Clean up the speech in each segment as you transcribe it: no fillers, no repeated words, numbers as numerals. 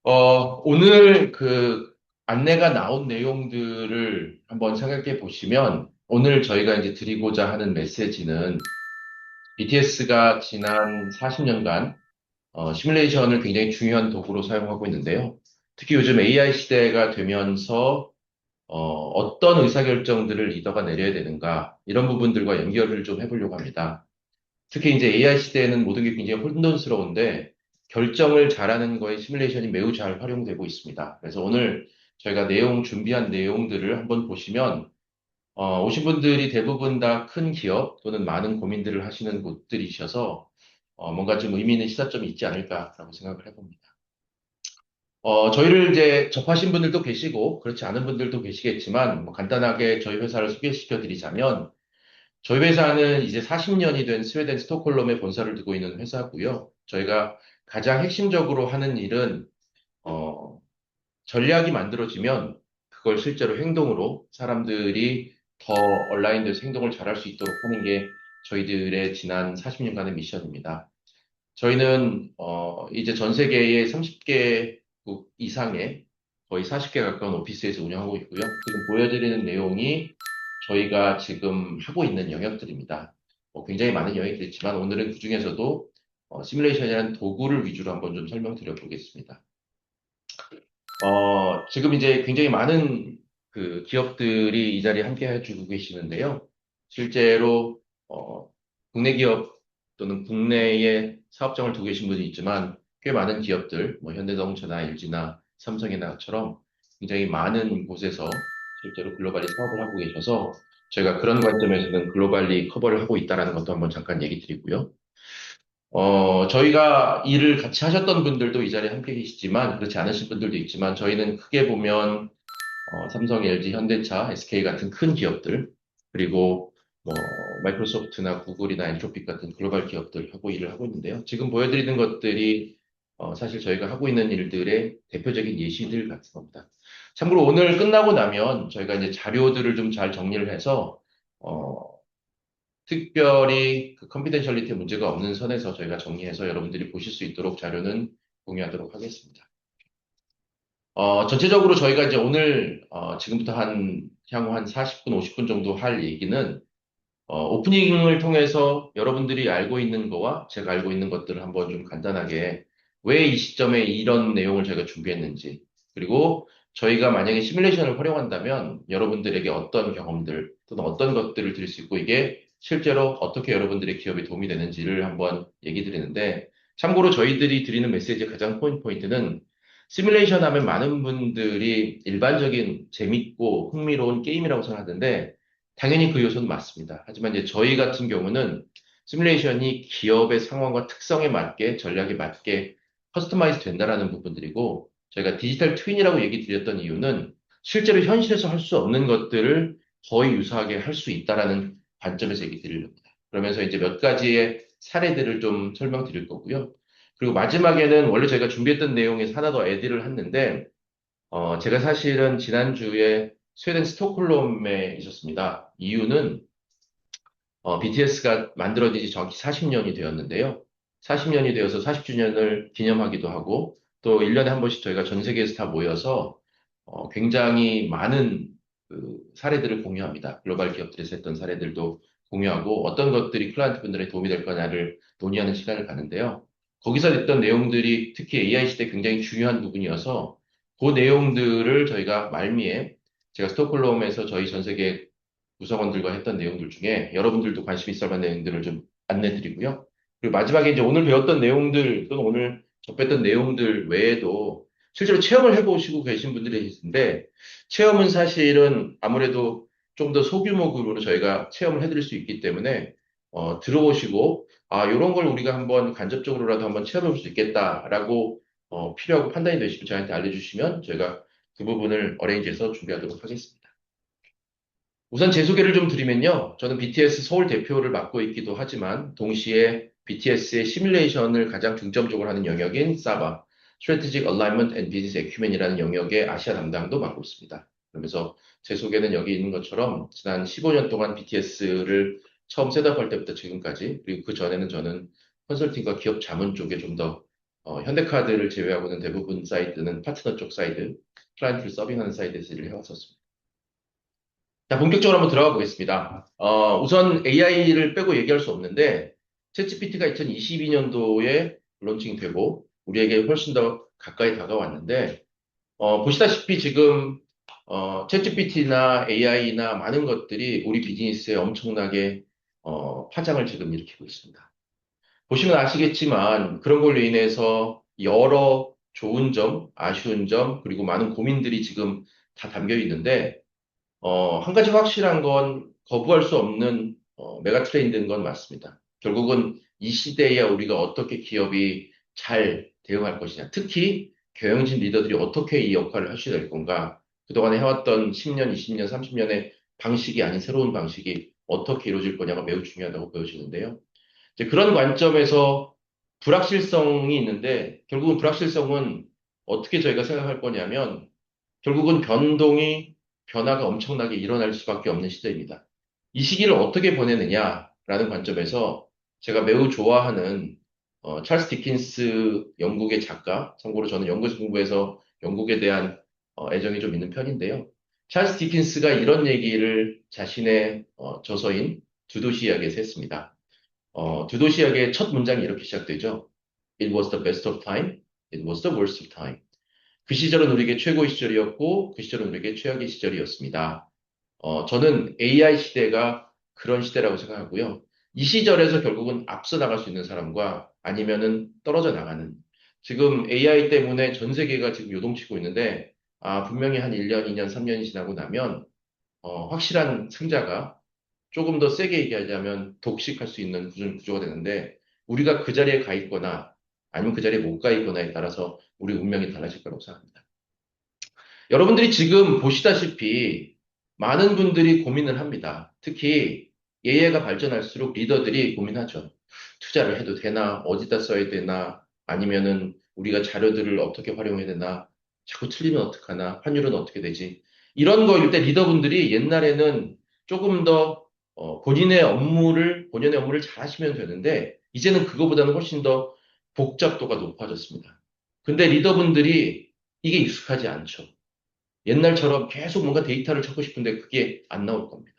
오늘 그 안내가 나온 내용들을 한번 생각해 보시면, 오늘 저희가 이제 드리고자 하는 메시지는 BTS가 지난 40년간 시뮬레이션을 굉장히 중요한 도구로 사용하고 있는데요. 특히 요즘 AI 시대가 되면서 어떤 의사결정들을 리더가 내려야 되는가, 이런 부분들과 연결을 좀 해보려고 합니다. 특히 이제 AI 시대에는 모든 게 굉장히 혼돈스러운데 결정을 잘하는 거에 시뮬레이션이 매우 잘 활용되고 있습니다. 그래서 오늘 저희가 준비한 내용들을 한번 보시면 오신 분들이 대부분 다 큰 기업 또는 많은 고민들을 하시는 곳들이셔서 뭔가 좀 의미 있는 시사점이 있지 않을까라고 생각을 해봅니다. 저희를 이제 접하신 분들도 계시고 그렇지 않은 분들도 계시겠지만 뭐 간단하게 저희 회사를 소개시켜 드리자면 저희 회사는 이제 40년이 된 스웨덴 스톡홀름에 본사를 두고 있는 회사고요. 저희가 가장 핵심적으로 하는 일은 어, 전략이 만들어지면 그걸 실제로 행동으로 사람들이 더 온라인에서 행동을 잘할 수 있도록 하는 게 저희들의 지난 40년간의 미션입니다. 저희는 이제 전 세계의 30개국 이상의 거의 40개 가까운 오피스에서 운영하고 있고요. 지금 보여드리는 내용이 저희가 지금 하고 있는 영역들입니다. 굉장히 많은 영역이 있지만 오늘은 그중에서도 시뮬레이션이라는 도구를 위주로 한번 좀 설명드려 보겠습니다. 지금 이제 굉장히 많은 그 기업들이 이 자리에 함께 해주고 계시는데요. 실제로, 국내 기업 또는 국내에 사업장을 두고 계신 분이 있지만 꽤 많은 기업들, 뭐 현대자동차나 LG나 삼성이나처럼 굉장히 많은 곳에서 실제로 글로벌리 사업을 하고 계셔서 저희가 그런 관점에서는 글로벌리 커버를 하고 있다는 것도 한번 잠깐 얘기 드리고요. 저희가 일을 같이 하셨던 분들도 이 자리에 함께 계시지만, 그렇지 않으신 분들도 있지만, 저희는 크게 보면, 삼성, LG, 현대차, SK 같은 큰 기업들, 그리고 마이크로소프트나 구글이나 엔트로픽 같은 글로벌 기업들하고 일을 하고 있는데요. 지금 보여드리는 것들이, 사실 저희가 하고 있는 일들의 대표적인 예시들 같은 겁니다. 참고로 오늘 끝나고 나면 저희가 이제 자료들을 좀 잘 정리를 해서, 어, 특별히 그 컨피덴셜리티 문제가 없는 선에서 저희가 정리해서 여러분들이 보실 수 있도록 자료는 공유하도록 하겠습니다. 전체적으로 저희가 이제 오늘, 지금부터 향후 한 40분, 50분 정도 할 얘기는, 오프닝을 통해서 여러분들이 알고 있는 거와 제가 알고 있는 것들을 한번 좀 간단하게 왜 이 시점에 이런 내용을 저희가 준비했는지, 그리고 저희가 만약에 시뮬레이션을 활용한다면 여러분들에게 어떤 경험들 또는 어떤 것들을 드릴 수 있고 이게 실제로 어떻게 여러분들의 기업에 도움이 되는지를 한번 얘기 드리는데 참고로 저희들이 드리는 메시지의 가장 포인트는 시뮬레이션 하면 많은 분들이 일반적인 재밌고 흥미로운 게임이라고 생각하는데 당연히 그 요소는 맞습니다. 하지만 이제 저희 같은 경우는 시뮬레이션이 기업의 상황과 특성에 맞게 전략에 맞게 커스터마이즈 된다라는 부분들이고 저희가 디지털 트윈이라고 얘기 드렸던 이유는 실제로 현실에서 할 수 없는 것들을 거의 유사하게 할 수 있다라는 관점에서 얘기 드리려니다 그러면서 이제 몇 가지의 사례들을 좀 설명드릴 거고요. 그리고 마지막에는 원래 저희가 준비했던 내용에서 하나 더 애드를 했는데 제가 사실은 지난주에 스웨덴 스톡홀름에 있었습니다. 이유는 BTS가 만들어진 지 정확히 40년이 되었는데요. 40년이 되어서 40주년을 기념하기도 하고 또 1년에 한 번씩 저희가 전 세계에서 다 모여서 굉장히 많은 그 사례들을 공유합니다. 글로벌 기업들에서 했던 사례들도 공유하고 어떤 것들이 클라이언트 분들의 도움이 될 거냐를 논의하는 시간을 갖는데요. 거기서 냈던 내용들이 특히 AI 시대 굉장히 중요한 부분이어서 그 내용들을 저희가 말미에 제가 스톡홀름에서 저희 전 세계 구성원들과 했던 내용들 중에 여러분들도 관심 있을 만한 내용들을 좀 안내 드리고요. 그리고 마지막에 이제 오늘 배웠던 내용들 또는 오늘 접했던 내용들 외에도 실제로 체험을 해보시고 계신 분들이 계신데 체험은 사실은 아무래도 좀 더 소규모 그룹으로 저희가 체험을 해드릴 수 있기 때문에 들어오시고 이런 걸 우리가 한번 간접적으로라도 한번 체험해 볼 수 있겠다라고 필요하고 판단이 되시면 저희한테 알려주시면 저희가 그 부분을 어레인지해서 준비하도록 하겠습니다. 우선 제 소개를 좀 드리면요. 저는 BTS 서울 대표를 맡고 있기도 하지만 동시에 BTS의 시뮬레이션을 가장 중점적으로 하는 영역인 사바, Strategic Alignment and Business Acumen이라는 영역의 아시아 담당도 맡고 있습니다. 그러면서 제 소개는 여기 있는 것처럼 지난 15년 동안 BTS를 처음 셋업할 때부터 지금까지 그리고 그 전에는 저는 컨설팅과 기업 자문 쪽에 좀 더 현대카드를 제외하고는 대부분 사이트는 파트너 쪽 사이트, 클라이언트를 서빙하는 사이트에서 일을 해왔었습니다. 자, 본격적으로 한번 들어가 보겠습니다. 우선 AI를 빼고 얘기할 수 없는데, 챗GPT가 2022년도에 론칭되고, 우리에게 훨씬 더 가까이 다가왔는데, 보시다시피 지금, 챗GPT나 AI나 많은 것들이 우리 비즈니스에 엄청나게, 파장을 지금 일으키고 있습니다. 보시면 아시겠지만, 그런 걸로 인해서 여러 좋은 점, 아쉬운 점, 그리고 많은 고민들이 지금 다 담겨 있는데, 한 가지 확실한 건 거부할 수 없는 메가 트렌드인 건 맞습니다. 결국은 이 시대에 우리가 어떻게 기업이 잘 대응할 것이냐. 특히 경영진 리더들이 어떻게 이 역할을 할 수 될 건가. 그동안에 해왔던 10년, 20년, 30년의 방식이 아닌 새로운 방식이 어떻게 이루어질 거냐가 매우 중요하다고 보여지는데요. 이제 그런 관점에서 불확실성이 있는데 결국은 불확실성은 어떻게 저희가 생각할 거냐면 결국은 변화가 엄청나게 일어날 수밖에 없는 시대입니다. 이 시기를 어떻게 보내느냐라는 관점에서 제가 매우 좋아하는 찰스 디킨스 영국의 작가, 참고로 저는 영국에서 공부해서 영국에 대한 애정이 좀 있는 편인데요. 찰스 디킨스가 이런 얘기를 자신의 저서인 두 도시 이야기에서 했습니다. 두 도시 이야기의 첫 문장이 이렇게 시작되죠. It was the best of time, it was the worst of time. 그 시절은 우리에게 최고의 시절이었고, 그 시절은 우리에게 최악의 시절이었습니다. 저는 AI 시대가 그런 시대라고 생각하고요. 이 시절에서 결국은 앞서 나갈 수 있는 사람과 아니면은 떨어져 나가는. 지금 AI 때문에 전 세계가 지금 요동치고 있는데, 분명히 한 1년, 2년, 3년이 지나고 나면, 확실한 승자가 조금 더 세게 얘기하자면 독식할 수 있는 구조가 되는데, 우리가 그 자리에 가 있거나, 아니면 그 자리에 못 가 있거나에 따라서 우리 운명이 달라질 거라고 생각합니다. 여러분들이 지금 보시다시피 많은 분들이 고민을 합니다. 특히 예예가 발전할수록 리더들이 고민하죠. 투자를 해도 되나? 어디다 써야 되나? 아니면은 우리가 자료들을 어떻게 활용해야 되나? 자꾸 틀리면 어떡하나? 환율은 어떻게 되지? 이런 거일 때 리더분들이 옛날에는 조금 더 본인의 업무를 잘 하시면 되는데 이제는 그거보다는 훨씬 더 복잡도가 높아졌습니다. 근데 리더분들이 이게 익숙하지 않죠. 옛날처럼 계속 뭔가 데이터를 찾고 싶은데 그게 안 나올 겁니다.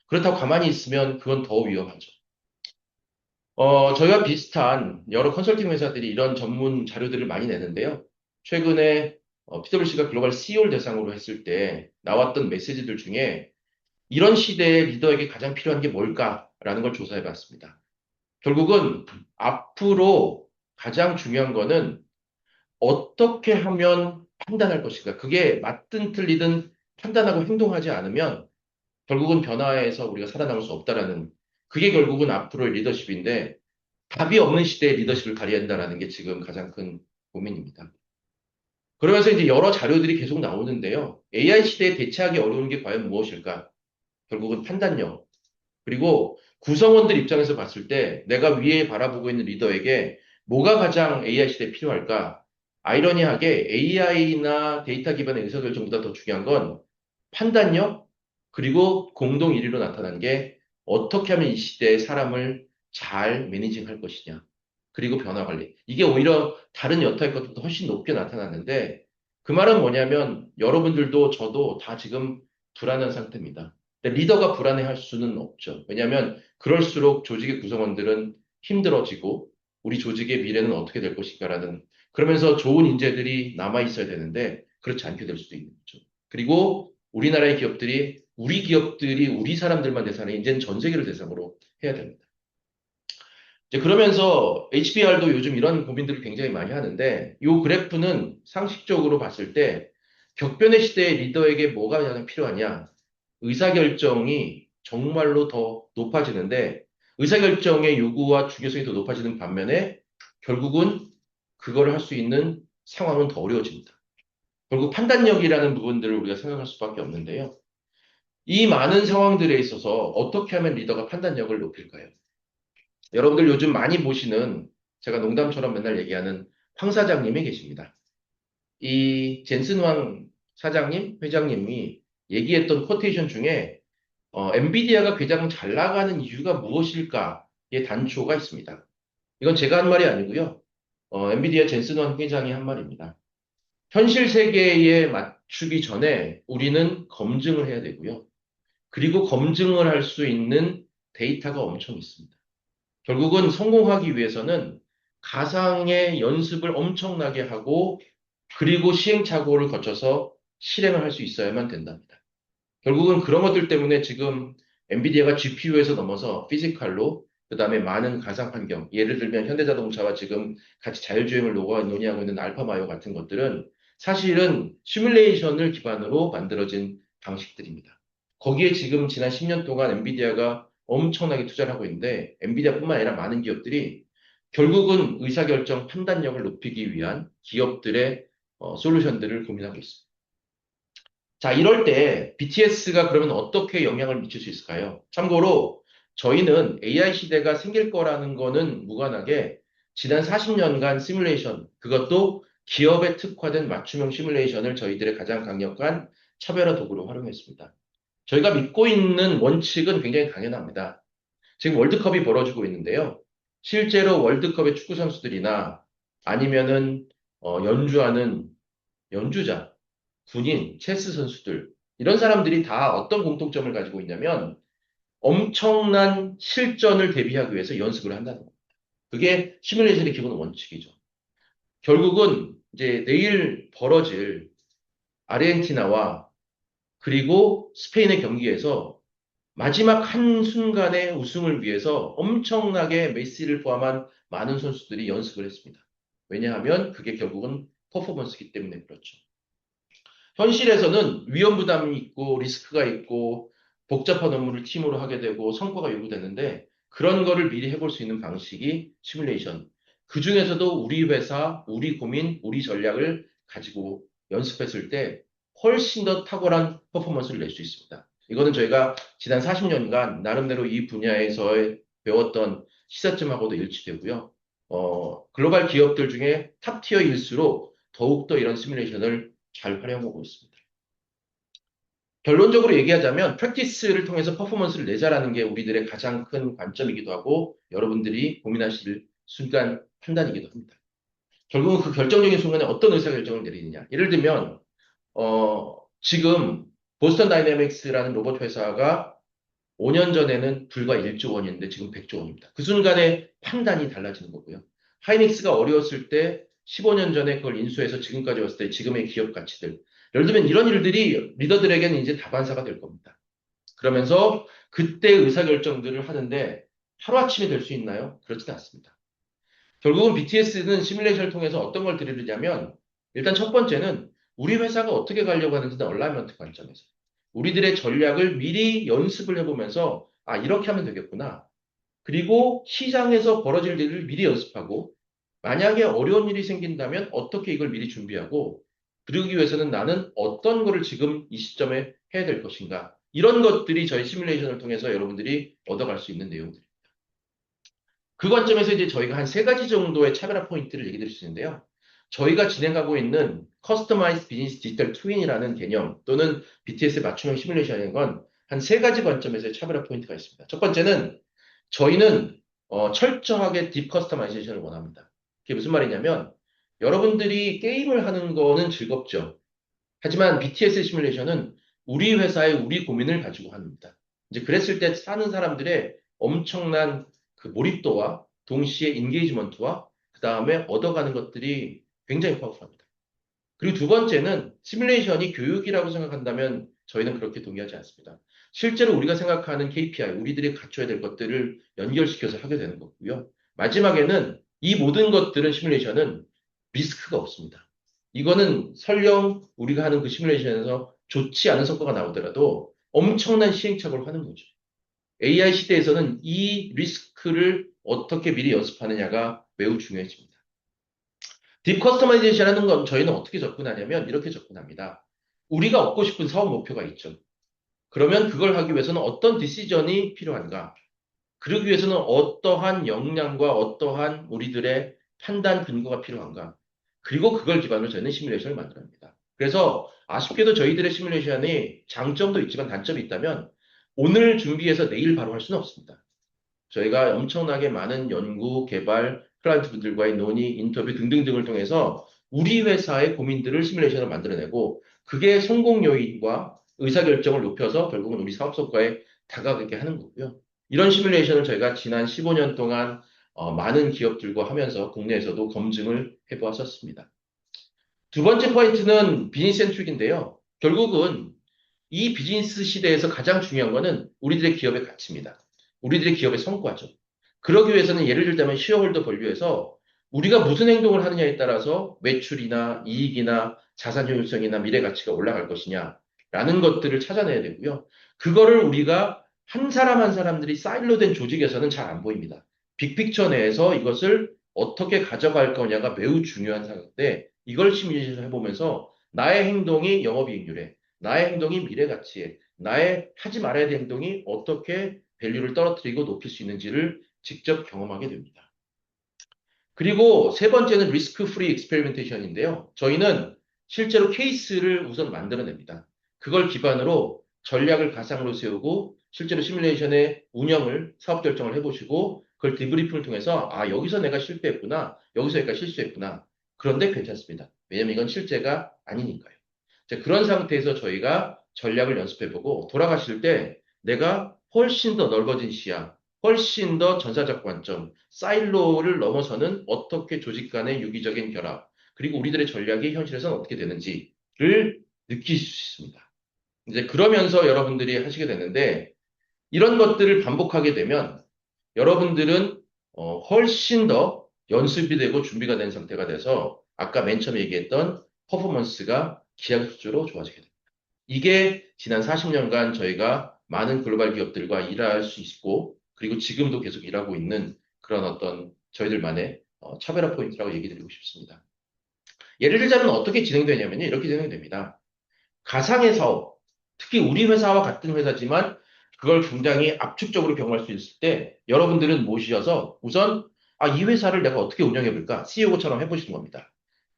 그렇다고 가만히 있으면 그건 더 위험하죠. 저희와 비슷한 여러 컨설팅 회사들이 이런 전문 자료들을 많이 내는데요. 최근에 PwC가 글로벌 CEO를 대상으로 했을 때 나왔던 메시지들 중에 이런 시대에 리더에게 가장 필요한 게 뭘까라는 걸 조사해 봤습니다. 결국은 앞으로 가장 중요한 거는 어떻게 하면 판단할 것인가. 그게 맞든 틀리든 판단하고 행동하지 않으면 결국은 변화에서 우리가 살아남을 수 없다라는 그게 결국은 앞으로의 리더십인데 답이 없는 시대에 리더십을 발휘해야 한다는 게 지금 가장 큰 고민입니다. 그러면서 이제 여러 자료들이 계속 나오는데요. AI 시대에 대체하기 어려운 게 과연 무엇일까? 결국은 판단력. 그리고 구성원들 입장에서 봤을 때 내가 위에 바라보고 있는 리더에게 뭐가 가장 AI 시대에 필요할까? 아이러니하게 AI나 데이터 기반의 의사결정보다 더 중요한 건 판단력, 그리고 공동 1위로 나타난 게 어떻게 하면 이 시대의 사람을 잘 매니징할 것이냐. 그리고 변화 관리. 이게 오히려 다른 여타의 것보다 훨씬 높게 나타났는데 그 말은 뭐냐면 여러분들도 저도 다 지금 불안한 상태입니다. 근데 리더가 불안해할 수는 없죠. 왜냐하면 그럴수록 조직의 구성원들은 힘들어지고 우리 조직의 미래는 어떻게 될 것인가라는 그러면서 좋은 인재들이 남아 있어야 되는데 그렇지 않게 될 수도 있는 거죠. 그리고 우리나라의 기업들이 우리 기업들이 우리 사람들만 대상에 이제는 전 세계를 대상으로 해야 됩니다. 이제 그러면서 HBR도 요즘 이런 고민들을 굉장히 많이 하는데 이 그래프는 상식적으로 봤을 때 격변의 시대의 리더에게 뭐가 가장 필요하냐? 의사결정이 정말로 더 높아지는데 의사결정의 요구와 중요성이 더 높아지는 반면에 결국은 그거를 할 수 있는 상황은 더 어려워집니다. 결국 판단력이라는 부분들을 우리가 생각할 수밖에 없는데요. 이 많은 상황들에 있어서 어떻게 하면 리더가 판단력을 높일까요? 여러분들 요즘 많이 보시는 제가 농담처럼 맨날 얘기하는 황 사장님이 계십니다. 이 젠슨 황 사장님, 회장님이 얘기했던 코테이션 중에 엔비디아가 가장 잘 나가는 이유가 무엇일까의 단초가 있습니다. 이건 제가 한 말이 아니고요. 엔비디아 젠슨원 회장이 한 말입니다. 현실 세계에 맞추기 전에 우리는 검증을 해야 되고요. 그리고 검증을 할 수 있는 데이터가 엄청 있습니다. 결국은 성공하기 위해서는 가상의 연습을 엄청나게 하고 그리고 시행착오를 거쳐서 실행을 할 수 있어야만 된답니다. 결국은 그런 것들 때문에 지금 엔비디아가 GPU에서 넘어서 피지컬로 그다음에 많은 가상 환경, 예를 들면 현대자동차와 지금 같이 자율주행을 논의하고 있는 알파마이오 같은 것들은 사실은 시뮬레이션을 기반으로 만들어진 방식들입니다. 거기에 지금 지난 10년 동안 엔비디아가 엄청나게 투자를 하고 있는데 엔비디아뿐만 아니라 많은 기업들이 결국은 의사결정 판단력을 높이기 위한 기업들의 솔루션들을 고민하고 있습니다. 자, 이럴 때 BTS가 그러면 어떻게 영향을 미칠 수 있을까요? 참고로 저희는 AI 시대가 생길 거라는 거는 무관하게 지난 40년간 시뮬레이션, 그것도 기업에 특화된 맞춤형 시뮬레이션을 저희들의 가장 강력한 차별화 도구로 활용했습니다. 저희가 믿고 있는 원칙은 굉장히 당연합니다. 지금 월드컵이 벌어지고 있는데요. 실제로 월드컵의 축구 선수들이나 아니면은 연주하는 연주자, 군인, 체스 선수들, 이런 사람들이 다 어떤 공통점을 가지고 있냐면 엄청난 실전을 대비하기 위해서 연습을 한다는 겁니다. 그게 시뮬레이션의 기본 원칙이죠. 결국은 이제 내일 벌어질 아르헨티나와 그리고 스페인의 경기에서 마지막 한순간의 우승을 위해서 엄청나게 메시를 포함한 많은 선수들이 연습을 했습니다. 왜냐하면 그게 결국은 퍼포먼스이기 때문에 그렇죠. 현실에서는 위험 부담이 있고 리스크가 있고 복잡한 업무를 팀으로 하게 되고 성과가 요구되는데 그런 거를 미리 해볼 수 있는 방식이 시뮬레이션. 그 중에서도 우리 회사, 우리 고민, 우리 전략을 가지고 연습했을 때 훨씬 더 탁월한 퍼포먼스를 낼 수 있습니다. 이거는 저희가 지난 40년간 나름대로 이 분야에서 배웠던 시사점하고도 일치되고요. 글로벌 기업들 중에 탑티어일수록 더욱더 이런 시뮬레이션을 잘 활용하고 있습니다. 결론적으로 얘기하자면 프랙티스를 통해서 퍼포먼스를 내자라는 게 우리들의 가장 큰 관점이기도 하고 여러분들이 고민하실 순간 판단이기도 합니다. 결국은 그 결정적인 순간에 어떤 의사결정을 내리느냐. 예를 들면 지금 보스턴 다이내믹스라는 로봇 회사가 5년 전에는 불과 1조 원이었는데 지금 100조 원입니다. 그 순간에 판단이 달라지는 거고요. 하이닉스가 어려웠을 때 15년 전에 그걸 인수해서 지금까지 왔을 때 지금의 기업 가치들. 예를 들면 이런 일들이 리더들에게는 이제 다반사가 될 겁니다. 그러면서 그때 의사결정들을 하는데 하루아침에 될 수 있나요? 그렇지는 않습니다. 결국은 BTS는 시뮬레이션을 통해서 어떤 걸 드리느냐면 일단 첫 번째는 우리 회사가 어떻게 가려고 하는지는 얼라이먼트 관점에서 우리들의 전략을 미리 연습을 해보면서 아 이렇게 하면 되겠구나. 그리고 시장에서 벌어질 일을 미리 연습하고 만약에 어려운 일이 생긴다면 어떻게 이걸 미리 준비하고 그러기 위해서는 나는 어떤 거를 지금 이 시점에 해야 될 것인가. 이런 것들이 저희 시뮬레이션을 통해서 여러분들이 얻어갈 수 있는 내용들. 그 관점에서 이제 저희가 한 세 가지 정도의 차별화 포인트를 얘기 드릴 수 있는데요. 저희가 진행하고 있는 커스터마이즈 비즈니스 디지털 트윈이라는 개념 또는 BTS의 맞춤형 시뮬레이션인 건 한 세 가지 관점에서의 차별화 포인트가 있습니다. 첫 번째는 저희는 철저하게 딥 커스터마이제이션을 원합니다. 그게 무슨 말이냐면 여러분들이 게임을 하는 거는 즐겁죠. 하지만 BTS 시뮬레이션은 우리 회사의 우리 고민을 가지고 합니다. 이제 그랬을 때 사는 사람들의 엄청난 그 몰입도와 동시에 인게이지먼트와 그 다음에 얻어가는 것들이 굉장히 파워풀합니다. 그리고 두 번째는 시뮬레이션이 교육이라고 생각한다면 저희는 그렇게 동의하지 않습니다. 실제로 우리가 생각하는 KPI, 우리들이 갖춰야 될 것들을 연결시켜서 하게 되는 거고요. 마지막에는 이 모든 것들은 시뮬레이션은 리스크가 없습니다. 이거는 설령 우리가 하는 그 시뮬레이션에서 좋지 않은 성과가 나오더라도 엄청난 시행착오를 하는 거죠. AI 시대에서는 이 리스크를 어떻게 미리 연습하느냐가 매우 중요해집니다. 딥 커스터마이제이션 하는 건 저희는 어떻게 접근하냐면 이렇게 접근합니다. 우리가 얻고 싶은 사업 목표가 있죠. 그러면 그걸 하기 위해서는 어떤 디시전이 필요한가? 그러기 위해서는 어떠한 역량과 어떠한 우리들의 판단 근거가 필요한가? 그리고 그걸 기반으로 저희는 시뮬레이션을 만들어냅니다. 그래서 아쉽게도 저희들의 시뮬레이션이 장점도 있지만 단점이 있다면 오늘 준비해서 내일 바로 할 수는 없습니다. 저희가 엄청나게 많은 연구, 개발, 클라이언트 분들과의 논의, 인터뷰 등등등을 통해서 우리 회사의 고민들을 시뮬레이션을 만들어내고 그게 성공 요인과 의사결정을 높여서 결국은 우리 사업 성과에 다가가게 하는 거고요. 이런 시뮬레이션을 저희가 지난 15년 동안 많은 기업들과 하면서 국내에서도 검증을 해보았었습니다. 두 번째 포인트는 비즈니스 센트릭인데요. 결국은 이 비즈니스 시대에서 가장 중요한 거는 우리들의 기업의 가치입니다. 우리들의 기업의 성과죠. 그러기 위해서는 예를 들자면 시어홀더 본류에서 우리가 무슨 행동을 하느냐에 따라서 매출이나 이익이나 자산 효율성이나 미래 가치가 올라갈 것이냐라는 것들을 찾아내야 되고요. 그거를 우리가 한 사람 한 사람들이 사일로된 조직에서는 잘 안 보입니다. 빅픽처 내에서 이것을 어떻게 가져갈 거냐가 매우 중요한 상황인데 이걸 시뮬레이션 해보면서 나의 행동이 영업이익률에 나의 행동이 미래 가치에, 나의 하지 말아야 될 행동이 어떻게 밸류를 떨어뜨리고 높일 수 있는지를 직접 경험하게 됩니다. 그리고 세 번째는 리스크 프리 익스페리멘테이션인데요. 저희는 실제로 케이스를 우선 만들어냅니다. 그걸 기반으로 전략을 가상으로 세우고 실제로 시뮬레이션의 운영을 사업 결정을 해보시고 그걸 디브리핑을 통해서 아 여기서 내가 실패했구나 여기서 내가 실수했구나 그런데 괜찮습니다. 왜냐면 이건 실제가 아니니까요. 이제 그런 상태에서 저희가 전략을 연습해보고 돌아가실 때 내가 훨씬 더 넓어진 시야, 훨씬 더 전사적 관점, 사일로를 넘어서는 어떻게 조직 간의 유기적인 결합, 그리고 우리들의 전략이 현실에서는 어떻게 되는지를 느끼실 수 있습니다. 이제 그러면서 여러분들이 하시게 되는데 이런 것들을 반복하게 되면 여러분들은 훨씬 더 연습이 되고 준비가 된 상태가 돼서 아까 맨 처음에 얘기했던 퍼포먼스가 기하급수적으로 좋아지게 됩니다. 이게 지난 40년간 저희가 많은 글로벌 기업들과 일할 수 있고 그리고 지금도 계속 일하고 있는 그런 어떤 저희들만의 차별화 포인트라고 얘기 드리고 싶습니다. 예를 들자면 어떻게 진행되냐면요. 이렇게 진행됩니다. 가상의 사업, 특히 우리 회사와 같은 회사지만 그걸 굉장히 압축적으로 경험할 수 있을 때 여러분들은 모시셔서 우선 이 회사를 내가 어떻게 운영해 볼까? CEO처럼 해보시는 겁니다.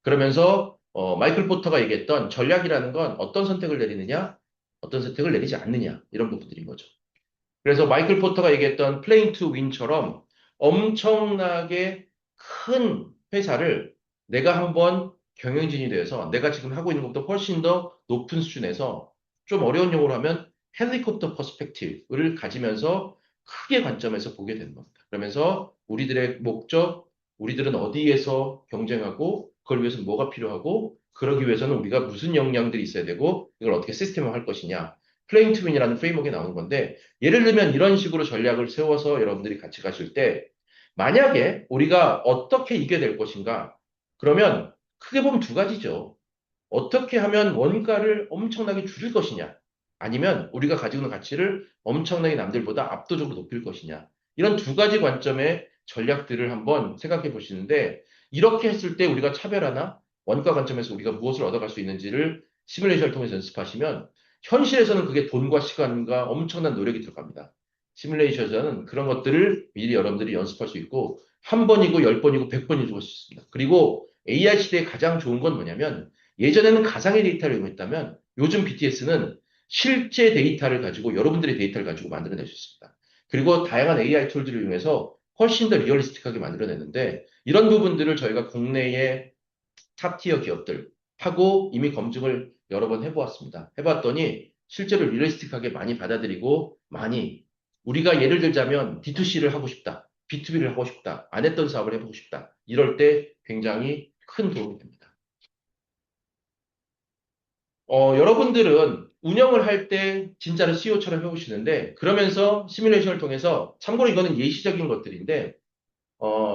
그러면서 마이클 포터가 얘기했던 전략이라는 건 어떤 선택을 내리느냐, 어떤 선택을 내리지 않느냐 이런 부분들인 거죠. 그래서 마이클 포터가 얘기했던 플레인 투 윈처럼 엄청나게 큰 회사를 내가 한번 경영진이 돼서 내가 지금 하고 있는 것보다 훨씬 더 높은 수준에서 좀 어려운 용어로 하면 헬리콥터 퍼스펙티브를 가지면서 크게 관점에서 보게 되는 겁니다. 그러면서 우리들의 목적, 우리들은 어디에서 경쟁하고 그걸 위해서 뭐가 필요하고 그러기 위해서는 우리가 무슨 역량들이 있어야 되고 이걸 어떻게 시스템화할 것이냐. 플레인 투 윈이라는 프레임워크에 나오는 건데 예를 들면 이런 식으로 전략을 세워서 여러분들이 같이 가실 때 만약에 우리가 어떻게 이겨야 될 것인가? 그러면 크게 보면 두 가지죠. 어떻게 하면 원가를 엄청나게 줄일 것이냐? 아니면 우리가 가지고 있는 가치를 엄청나게 남들보다 압도적으로 높일 것이냐? 이런 두 가지 관점의 전략들을 한번 생각해 보시는데 이렇게 했을 때 우리가 차별화나 원가 관점에서 우리가 무엇을 얻어갈 수 있는지를 시뮬레이션을 통해서 연습하시면 현실에서는 그게 돈과 시간과 엄청난 노력이 들어갑니다. 시뮬레이션에서는 그런 것들을 미리 여러분들이 연습할 수 있고 한 번이고 열 번이고 백 번이고 할 수 있습니다. 그리고 AI 시대에 가장 좋은 건 뭐냐면 예전에는 가상의 데이터를 이용했다면 요즘 BTS는 실제 데이터를 가지고 여러분들의 데이터를 가지고 만들어낼 수 있습니다. 그리고 다양한 AI 툴들을 이용해서 훨씬 더 리얼리스틱하게 만들어내는데 이런 부분들을 저희가 국내의 탑티어 기업들 하고 이미 검증을 여러 번 해보았습니다. 해봤더니 실제로 리얼리스틱하게 많이 받아들이고 많이 우리가 예를 들자면 D2C를 하고 싶다. B2B를 하고 싶다. 안 했던 사업을 해보고 싶다. 이럴 때 굉장히 큰 도움이 됩니다. 여러분들은 운영을 할 때 진짜로 CEO처럼 해보시는데 그러면서 시뮬레이션을 통해서 참고로 이거는 예시적인 것들인데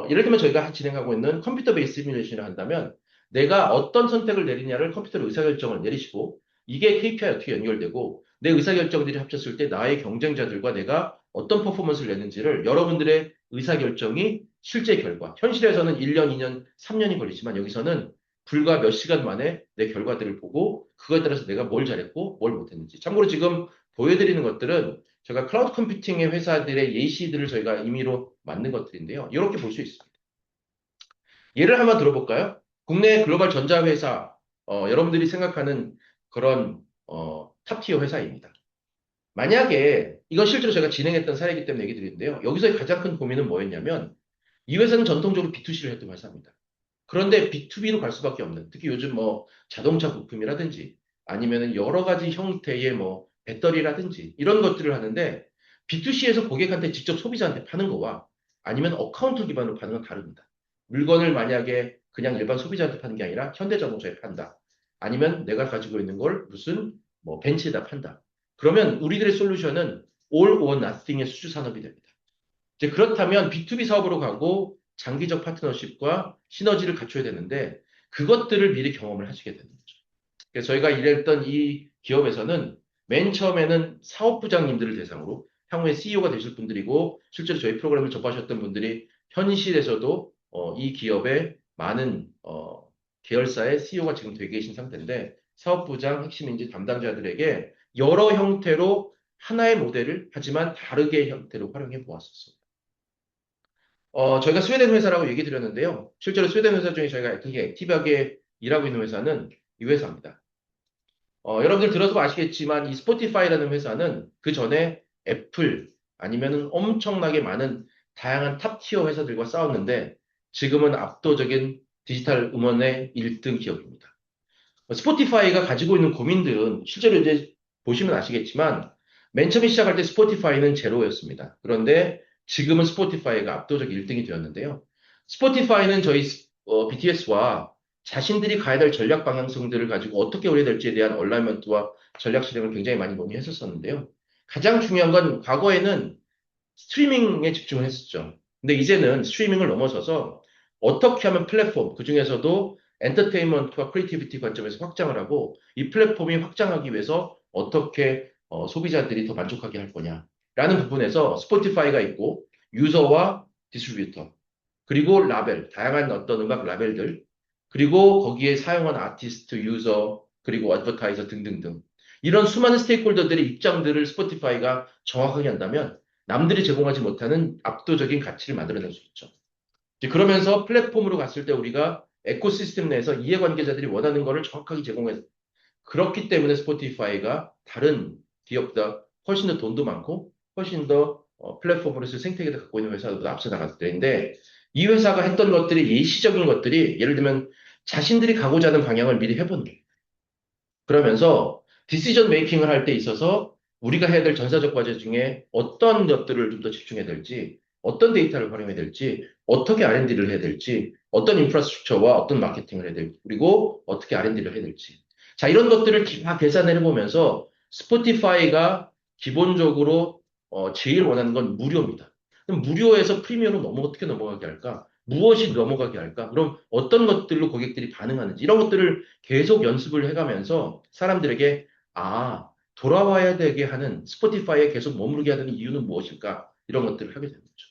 예를 들면 저희가 진행하고 있는 컴퓨터 베이스 시뮬레이션을 한다면 내가 어떤 선택을 내리냐를 컴퓨터로 의사결정을 내리시고 이게 KPI 어떻게 연결되고 내 의사결정들이 합쳤을 때 나의 경쟁자들과 내가 어떤 퍼포먼스를 내는지를 여러분들의 의사결정이 실제 결과, 현실에서는 1년, 2년, 3년이 걸리지만 여기서는 불과 몇 시간 만에 내 결과들을 보고 그거에 따라서 내가 뭘 잘했고 뭘 못했는지. 참고로 지금 보여드리는 것들은 제가 클라우드 컴퓨팅의 회사들의 예시들을 저희가 임의로 만든 것들인데요. 이렇게 볼 수 있습니다. 예를 한번 들어볼까요? 국내 글로벌 전자회사, 여러분들이 생각하는 그런 탑티어 회사입니다. 만약에 이건 실제로 제가 진행했던 사례이기 때문에 얘기 드리는데요. 여기서의 가장 큰 고민은 뭐였냐면 이 회사는 전통적으로 B2C를 했던 회사입니다. 그런데 B2B로 갈 수밖에 없는, 특히 요즘 뭐 자동차 부품이라든지 아니면은 여러 가지 형태의 뭐 배터리라든지 이런 것들을 하는데 B2C에서 고객한테 직접 소비자한테 파는 거와 아니면 어카운트 기반으로 파는 건 다릅니다. 물건을 만약에 그냥 일반 소비자한테 파는 게 아니라 현대자동차에 판다. 아니면 내가 가지고 있는 걸 무슨 뭐 벤츠에다 판다. 그러면 우리들의 솔루션은 all or nothing의 수주 산업이 됩니다. 이제 그렇다면 B2B 사업으로 가고 장기적 파트너십과 시너지를 갖춰야 되는데 그것들을 미리 경험을 하시게 되는 거죠. 그래서 저희가 일했던 이 기업에서는 맨 처음에는 사업부장님들을 대상으로 향후에 CEO가 되실 분들이고 실제로 저희 프로그램을 접하셨던 분들이 현실에서도 이 기업의 많은 계열사의 CEO가 지금 되어 계신 상태인데 사업부장 핵심 인재 담당자들에게 여러 형태로 하나의 모델을 하지만 다르게 형태로 활용해 보았었습니다. 저희가 스웨덴 회사라고 얘기 드렸는데요. 실제로 스웨덴 회사 중에 저희가 되게 액티브하게 일하고 있는 회사는 이 회사입니다. 여러분들 들어서 아시겠지만 이 스포티파이라는 회사는 그 전에 애플 아니면은 엄청나게 많은 다양한 탑티어 회사들과 싸웠는데 지금은 압도적인 디지털 음원의 1등 기업입니다. 스포티파이가 가지고 있는 고민들은 실제로 이제 보시면 아시겠지만 맨 처음에 시작할 때 스포티파이는 제로였습니다. 그런데 지금은 스포티파이가 압도적 1등이 되었는데요. 스포티파이는 저희 BTS와 자신들이 가야 될 전략 방향성들을 가지고 어떻게 오래 될지에 대한 얼라이먼트와 전략 실행을 굉장히 많이 논의했었었는데요. 가장 중요한 건 과거에는 스트리밍에 집중을 했었죠. 근데 이제는 스트리밍을 넘어서서 어떻게 하면 플랫폼, 그중에서도 엔터테인먼트와 크리에이티비티 관점에서 확장을 하고 이 플랫폼이 확장하기 위해서 어떻게 소비자들이 더 만족하게 할 거냐라는 부분에서 스포티파이가 있고 유저와 디스트리뷰터 그리고 라벨, 다양한 어떤 음악 라벨들 그리고 거기에 사용한 아티스트, 유저 그리고 어드버타이저 등등등 이런 수많은 스테이크홀더들의 입장들을 스포티파이가 정확하게 한다면 남들이 제공하지 못하는 압도적인 가치를 만들어낼 수 있죠. 이제 그러면서 플랫폼으로 갔을 때 우리가 에코시스템 내에서 이해관계자들이 원하는 것을 정확하게 제공해서 그렇기 때문에 스포티파이가 다른 기업보다 훨씬 더 돈도 많고 훨씬 더 플랫폼으로서 생태계를 갖고 있는 회사보다 앞서 나갔을 때인데 이 회사가 했던 것들이 예시적인 것들이 예를 들면 자신들이 가고자 하는 방향을 미리 해보는 거예요. 그러면서 디시전 메이킹을 할 때 있어서 우리가 해야 될 전사적 과제 중에 어떤 것들을 좀 더 집중해야 될지, 어떤 데이터를 활용해야 될지, 어떻게 R&D를 해야 될지, 어떤 인프라스트럭처와 어떤 마케팅을 해야 될지, 그리고 어떻게 R&D를 해야 될지. 자, 이런 것들을 다 계산을 해보면서 스포티파이가 기본적으로 제일 원하는 건 무료입니다. 그럼 무료에서 프리미엄으로 어떻게 넘어가게 할까? 무엇이 넘어가게 할까? 그럼 어떤 것들로 고객들이 반응하는지 이런 것들을 계속 연습을 해가면서 사람들에게 돌아와야 되게 하는 스포티파이에 계속 머무르게 하는 이유는 무엇일까? 이런 것들을 하게 되는 거죠.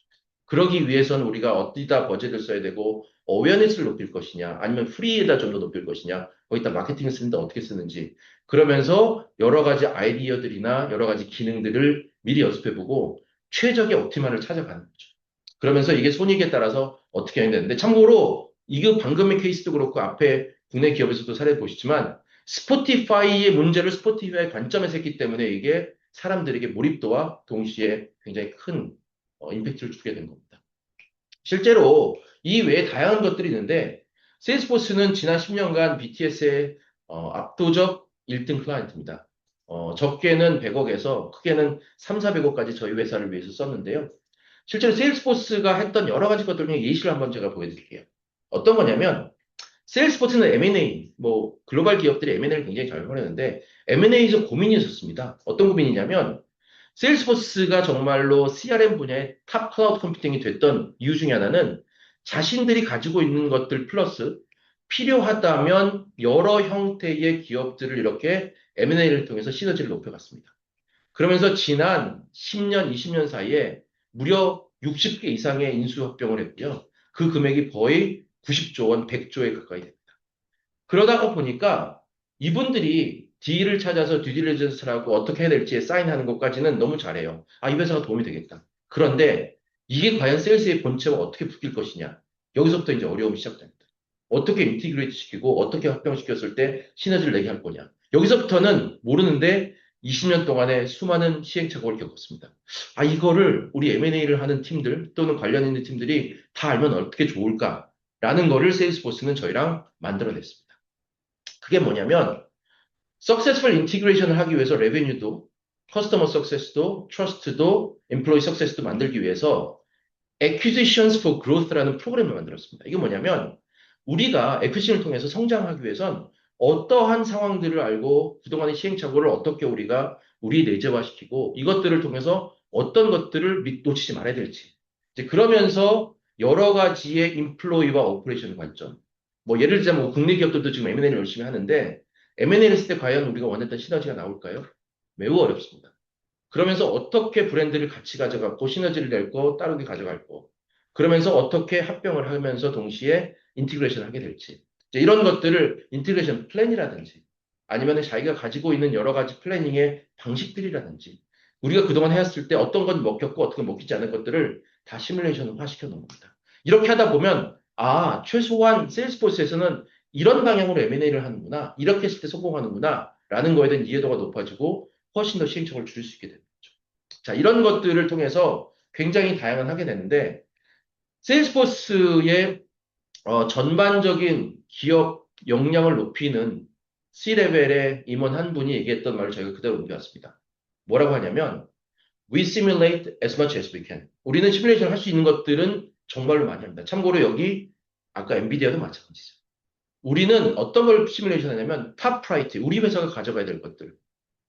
그러기 위해서는 우리가 어디다 버젯을 써야 되고 어웨어니스를 높일 것이냐 아니면 프리에다 좀 더 높일 것이냐 거기다 마케팅을 쓰는데 어떻게 쓰는지 그러면서 여러 가지 아이디어들이나 여러 가지 기능들을 미리 연습해보고 최적의 옵티마를 찾아가는 거죠. 그러면서 이게 손익에 따라서 어떻게 해야 되는데 참고로 이거 방금의 케이스도 그렇고 앞에 국내 기업에서도 사례 보시지만 스포티파이의 문제를 스포티파이 관점에서 했기 때문에 이게 사람들에게 몰입도와 동시에 굉장히 큰 임팩트를 주게 된 겁니다. 실제로 이 외에 다양한 것들이 있는데 세일스포스는 지난 10년간 BTS의 압도적 1등 클라이언트입니다. 적게는 100억에서 크게는 3, 400억까지 저희 회사를 위해서 썼는데요. 실제로 세일스포스가 했던 여러 가지 것들 중에 예시를 한번 제가 보여드릴게요. 어떤 거냐면 세일스포스는 M&A, 뭐 글로벌 기업들이 M&A를 굉장히 잘 하려는데 M&A에서 고민이 있었습니다. 어떤 고민이냐면 세일스포스가 정말로 CRM 분야의 탑 클라우드 컴퓨팅이 됐던 이유 중에 하나는 자신들이 가지고 있는 것들 플러스 필요하다면 여러 형태의 기업들을 이렇게 M&A를 통해서 시너지를 높여갔습니다. 그러면서 지난 10년, 20년 사이에 무려 60개 이상의 인수합병을 했고요. 그 금액이 거의 90조 원, 100조에 가까이 됩니다. 그러다가 보니까 이분들이 딜을 찾아서 듀딜리전스를 하고 어떻게 해야 될지에 사인하는 것까지는 너무 잘해요. 이 회사가 도움이 되겠다. 그런데 이게 과연 세일즈의 본체와 어떻게 붙일 것이냐. 여기서부터 이제 어려움이 시작됩니다. 어떻게 인티그레이트 시키고 어떻게 합병시켰을 때 시너지를 내게 할 거냐. 여기서부터는 모르는데 20년 동안에 수많은 시행착오를 겪었습니다. 아, 이거를 우리 M&A를 하는 팀들 또는 관련 있는 팀들이 다 알면 어떻게 좋을까라는 거를 세일스포스는 저희랑 만들어냈습니다. 그게 뭐냐면 successful integration을 하기 위해서 레베뉴도, 커스터머 석세스도, 트러스트도, 엠플로이 석세스도 만들기 위해서 acquisitions for growth라는 프로그램을 만들었습니다. 이게 뭐냐면 우리가 액quisition을 통해서 성장하기 위해선 어떠한 상황들을 알고 그동안의 시행착오를 어떻게 우리가 우리 내재화시키고 이것들을 통해서 어떤 것들을 놓치지 말아야 될지. 이제 그러면서 여러 가지의 인플로이와 오퍼레이션 관점. 뭐 예를 들자면 뭐 국내 기업들도 지금 M&A를 열심히 하는데 M&A를 했을 때 과연 우리가 원했던 시너지가 나올까요? 매우 어렵습니다. 그러면서 어떻게 브랜드를 같이 가져갔고 시너지를 낼고 따르게 가져갈 거. 그러면서 어떻게 합병을 하면서 동시에 인티그레이션을 하게 될지. 이제 이런 것들을 인티그레이션 플랜이라든지 아니면 자기가 가지고 있는 여러 가지 플래닝의 방식들이라든지 우리가 그동안 해왔을 때 어떤 건 먹혔고 어떻게 먹히지 않은 것들을 다 시뮬레이션화 시켜 놓은 겁니다. 이렇게 하다 보면 아, 최소한 세일스포스에서는 이런 방향으로 M&A를 하는구나. 이렇게 했을 때 성공하는구나. 라는 거에 대한 이해도가 높아지고 훨씬 더 시행착오를 줄일 수 있게 됩니다. 자, 이런 것들을 통해서 굉장히 다양한 하게 되는데, 세일스포스의 전반적인 기업 역량을 높이는 C-레벨의 임원 한 분이 얘기했던 말을 저희가 그대로 옮겨왔습니다. 뭐라고 하냐면, We simulate as much as we can. 우리는 시뮬레이션 할 수 있는 것들은 정말로 많이 합니다. 참고로 여기 아까 엔비디아도 마찬가지죠. 우리는 어떤 걸 시뮬레이션 하냐면 탑 프라이티, 우리 회사가 가져가야 될 것들.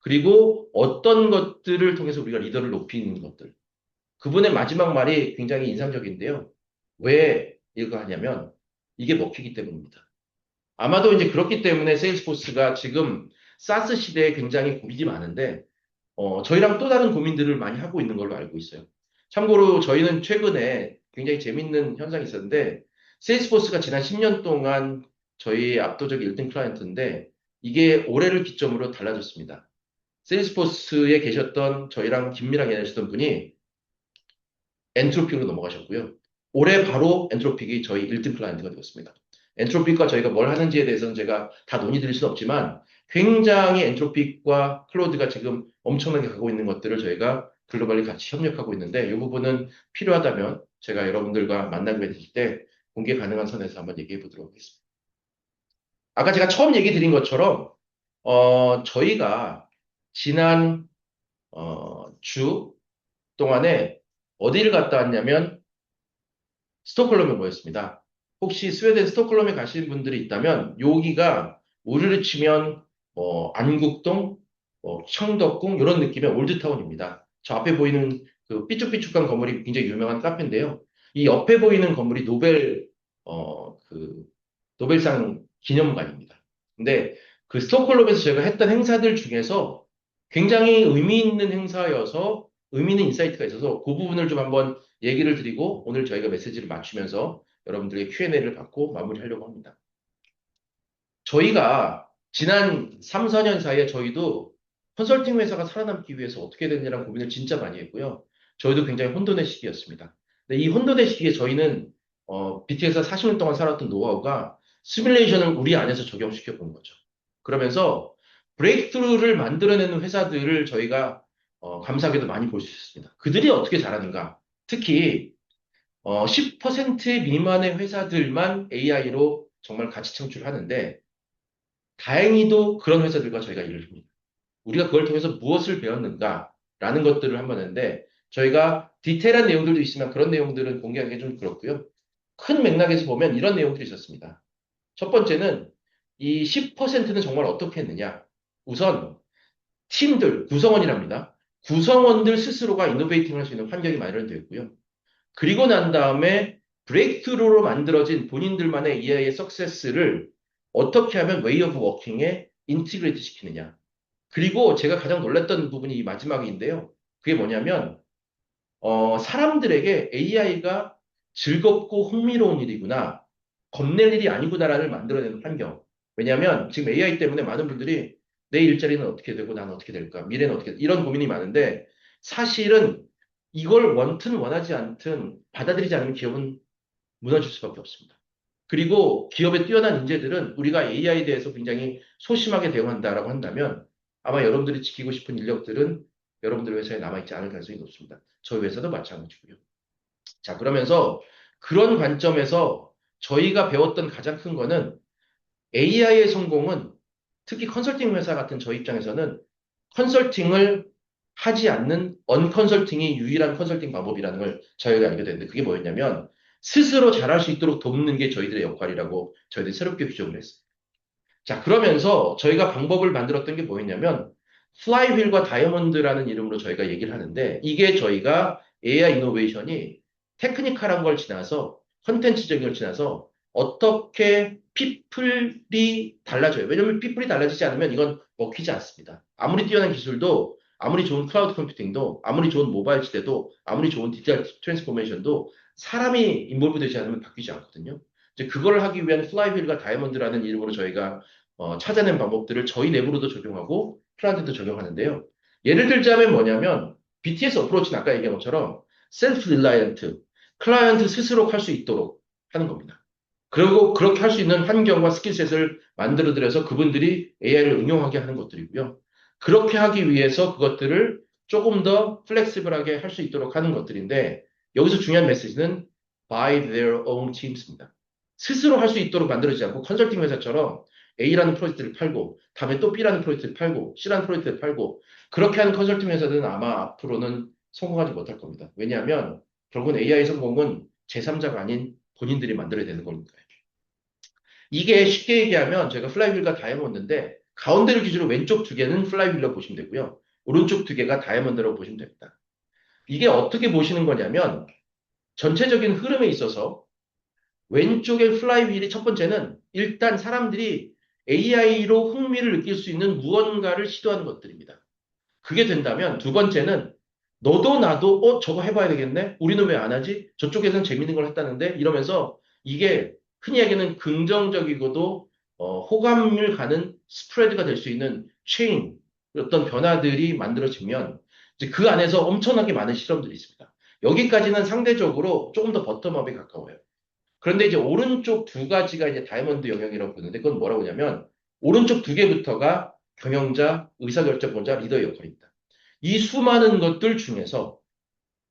그리고 어떤 것들을 통해서 우리가 리더를 높이는 것들. 그분의 마지막 말이 굉장히 인상적인데요. 왜 이거 하냐면 이게 먹히기 때문입니다. 아마도 이제 그렇기 때문에 세일스포스가 지금 사스 시대에 굉장히 고민이 많은데 저희랑 또 다른 고민들을 많이 하고 있는 걸로 알고 있어요. 참고로 저희는 최근에 굉장히 재밌는 현상이 있었는데 세일스포스가 지난 10년 동안 저희 압도적 1등 클라이언트인데 이게 올해를 기점으로 달라졌습니다. 세일스포스에 계셨던 저희랑 긴밀하게 일하셨던 분이 엔트로픽으로 넘어가셨고요. 올해 바로 엔트로픽이 저희 1등 클라이언트가 되었습니다. 엔트로픽과 저희가 뭘 하는지에 대해서는 제가 다 논의드릴 수는 없지만 굉장히 엔트로픽과 클로드가 지금 엄청나게 가고 있는 것들을 저희가 글로벌리 같이 협력하고 있는데 이 부분은 필요하다면 제가 여러분들과 만나게 되실 때 공개 가능한 선에서 한번 얘기해 보도록 하겠습니다. 아까 제가 처음 얘기 드린 것처럼 저희가 지난 주 동안에 어디를 갔다 왔냐면 스톡홀름에 모였습니다. 혹시 스웨덴 스톡홀름에 가신 분들이 있다면 여기가 우리를 치면 안국동, 청덕궁 이런 느낌의 올드타운입니다. 저 앞에 보이는 그 삐쭉삐쭉한 건물이 굉장히 유명한 카페인데요. 이 옆에 보이는 건물이 그 노벨상 기념관입니다. 근데 그 스톡홀름에서 제가 했던 행사들 중에서 굉장히 의미 있는 행사여서 의미 있는 인사이트가 있어서 그 부분을 좀 한번 얘기를 드리고 오늘 저희가 메시지를 맞추면서 여러분들의 Q&A를 받고 마무리하려고 합니다. 저희가 지난 3, 4년 사이에 저희도 컨설팅 회사가 살아남기 위해서 어떻게 되느냐는 고민을 진짜 많이 했고요. 저희도 굉장히 혼돈의 시기였습니다. 근데 이 혼돈의 시기에 저희는 BTS가 40년 동안 살았던 노하우가 시뮬레이션을 우리 안에서 적용시켜 본 거죠. 그러면서 브레이크트루를 만들어내는 회사들을 저희가 감사하게도 많이 볼 수 있었습니다. 그들이 어떻게 잘하는가? 특히 10% 미만의 회사들만 AI로 정말 가치 창출하는데 다행히도 그런 회사들과 저희가 일을 합니다. 우리가 그걸 통해서 무엇을 배웠는가라는 것들을 한번 했는데 저희가 디테일한 내용들도 있으면 그런 내용들은 공개하기 좀 그렇고요. 큰 맥락에서 보면 이런 내용들이 있었습니다. 첫 번째는 이 10%는 정말 어떻게 했느냐. 우선 팀들, 구성원이랍니다. 구성원들 스스로가 이노베이팅을 할 수 있는 환경이 마련되어 있고요. 그리고 난 다음에 브레이크트루로 만들어진 본인들만의 EI의 석세스를 어떻게 하면 웨이 오브 워킹에 인티그레이트 시키느냐. 그리고 제가 가장 놀랐던 부분이 이 마지막인데요. 그게 뭐냐면 사람들에게 AI가 즐겁고 흥미로운 일이구나, 겁낼 일이 아니구나라를 만들어내는 환경. 왜냐하면 지금 AI 때문에 많은 분들이 내 일자리는 어떻게 되고 나는 어떻게 될까, 미래는 어떻게 이런 고민이 많은데 사실은 이걸 원튼 원하지 않든 받아들이지 않으면 기업은 무너질 수밖에 없습니다. 그리고 기업의 뛰어난 인재들은 우리가 AI에 대해서 굉장히 소심하게 대응한다라고 한다면 아마 여러분들이 지키고 싶은 인력들은 여러분들 회사에 남아있지 않을 가능성이 높습니다. 저희 회사도 마찬가지고요. 자, 그러면서 그런 관점에서 저희가 배웠던 가장 큰 거는 AI의 성공은 특히 컨설팅 회사 같은 저희 입장에서는 컨설팅을 하지 않는 언컨설팅이 유일한 컨설팅 방법이라는 걸 저희가 알게 됐는데 그게 뭐였냐면 스스로 잘할 수 있도록 돕는 게 저희들의 역할이라고 저희들이 새롭게 규정을 했어요. 자, 그러면서 저희가 방법을 만들었던 게 뭐였냐면 플라이휠과 다이아몬드라는 이름으로 저희가 얘기를 하는데 이게 저희가 AI 이노베이션이 테크니컬한 걸 지나서 컨텐츠적인 걸 지나서 어떻게 피플이 달라져요. 왜냐하면 피플이 달라지지 않으면 이건 먹히지 않습니다. 아무리 뛰어난 기술도 아무리 좋은 클라우드 컴퓨팅도 아무리 좋은 모바일 시대도 아무리 좋은 디지털 트랜스포메이션도 사람이 인볼브 되지 않으면 바뀌지 않거든요. 이제 그걸 하기 위한 플라이휠과 다이아몬드라는 이름으로 저희가 찾아낸 방법들을 저희 내부로도 적용하고 클라이언트도 적용하는데요. 예를 들자면 뭐냐면 BTS 어프로치는 아까 얘기한 것처럼 셀프 릴라이언트, 클라이언트 스스로 할 수 있도록 하는 겁니다. 그리고 그렇게 할 수 있는 환경과 스킬셋을 만들어드려서 그분들이 AI를 응용하게 하는 것들이고요. 그렇게 하기 위해서 그것들을 조금 더 플렉시블하게 할 수 있도록 하는 것들인데 여기서 중요한 메시지는 by their own teams입니다. 스스로 할 수 있도록 만들어지지 않고 컨설팅 회사처럼 A라는 프로젝트를 팔고 다음에 또 B라는 프로젝트를 팔고 C라는 프로젝트를 팔고 그렇게 하는 컨설팅 회사들은 아마 앞으로는 성공하지 못할 겁니다. 왜냐하면 결국은 AI 성공은 제3자가 아닌 본인들이 만들어야 되는 거니까요. 이게 쉽게 얘기하면 제가 플라이휠과 다이아몬드인데 가운데를 기준으로 왼쪽 두 개는 플라이휠로 보시면 되고요. 오른쪽 두 개가 다이아몬드라고 보시면 됩니다. 이게 어떻게 보시는 거냐면 전체적인 흐름에 있어서 왼쪽의 플라이휠이 첫 번째는 일단 사람들이 AI로 흥미를 느낄 수 있는 무언가를 시도하는 것들입니다. 그게 된다면 두 번째는 너도 나도 저거 해봐야 되겠네? 우리는 왜 안 하지? 저쪽에서는 재밌는 걸 했다는데? 이러면서 이게 흔히 얘기하는 긍정적이고도 호감을 가는 스프레드가 될 수 있는 체인, 어떤 변화들이 만들어지면 이제 그 안에서 엄청나게 많은 실험들이 있습니다. 여기까지는 상대적으로 조금 더 버텀업에 가까워요. 그런데 이제 오른쪽 두 가지가 이제 다이아몬드 영역이라고 부르는데 그건 뭐라고 하냐면 오른쪽 두 개부터가 경영자, 의사결정권자, 리더의 역할입니다. 이 수많은 것들 중에서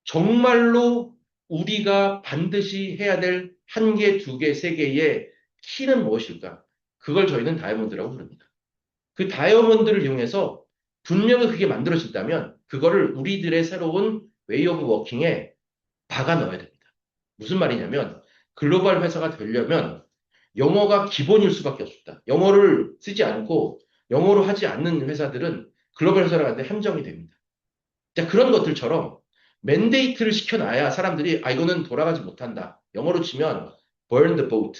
정말로 우리가 반드시 해야 될 한 개, 두 개, 세 개의 키는 무엇일까? 그걸 저희는 다이아몬드라고 부릅니다. 그 다이아몬드를 이용해서 분명히 그게 만들어진다면 그거를 우리들의 새로운 웨이 오브 워킹에 박아 넣어야 됩니다. 무슨 말이냐면 글로벌 회사가 되려면 영어가 기본일 수밖에 없습니다. 영어를 쓰지 않고 영어로 하지 않는 회사들은 글로벌 회사를 하는데 함정이 됩니다. 자, 그런 것들처럼 맨데이트를 시켜놔야 사람들이 아 이거는 돌아가지 못한다. 영어로 치면 burn the boat.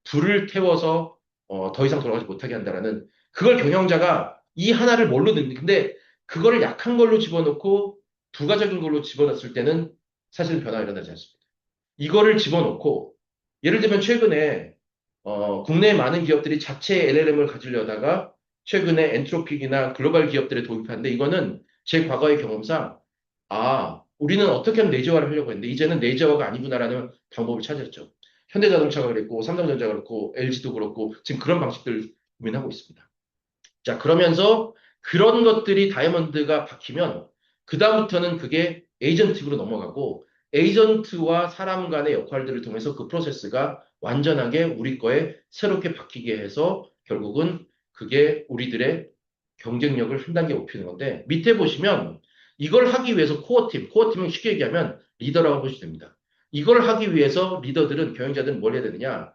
불을 태워서 더 이상 돌아가지 못하게 한다라는 그걸 경영자가 이 하나를 뭘로 듣는 근데 그거를 약한 걸로 집어넣고 부가적인 걸로 집어넣었을 때는 사실 변화가 일어나지 않습니다. 이거를 집어넣고 예를 들면 최근에 국내의 많은 기업들이 자체 LLM을 가지려다가 최근에 엔트로픽이나 글로벌 기업들에 도입하는데 이거는 제 과거의 경험상 우리는 어떻게 하면 내재화를 하려고 했는데 이제는 내재화가 아니구나라는 방법을 찾았죠. 현대자동차가 그랬고 삼성전자가 그렇고 LG도 그렇고 지금 그런 방식들을 고민하고 있습니다. 자, 그러면서 그런 것들이 다이아몬드가 박히면 그다음부터는 그게 에이전틱으로 넘어가고 에이전트와 사람 간의 역할들을 통해서 그 프로세스가 완전하게 우리 거에 새롭게 바뀌게 해서 결국은 그게 우리들의 경쟁력을 한 단계 높이는 건데 밑에 보시면 이걸 하기 위해서 코어팀은 쉽게 얘기하면 리더라고 보시면 됩니다. 이걸 하기 위해서 리더들은 경영자들은 뭘 해야 되느냐?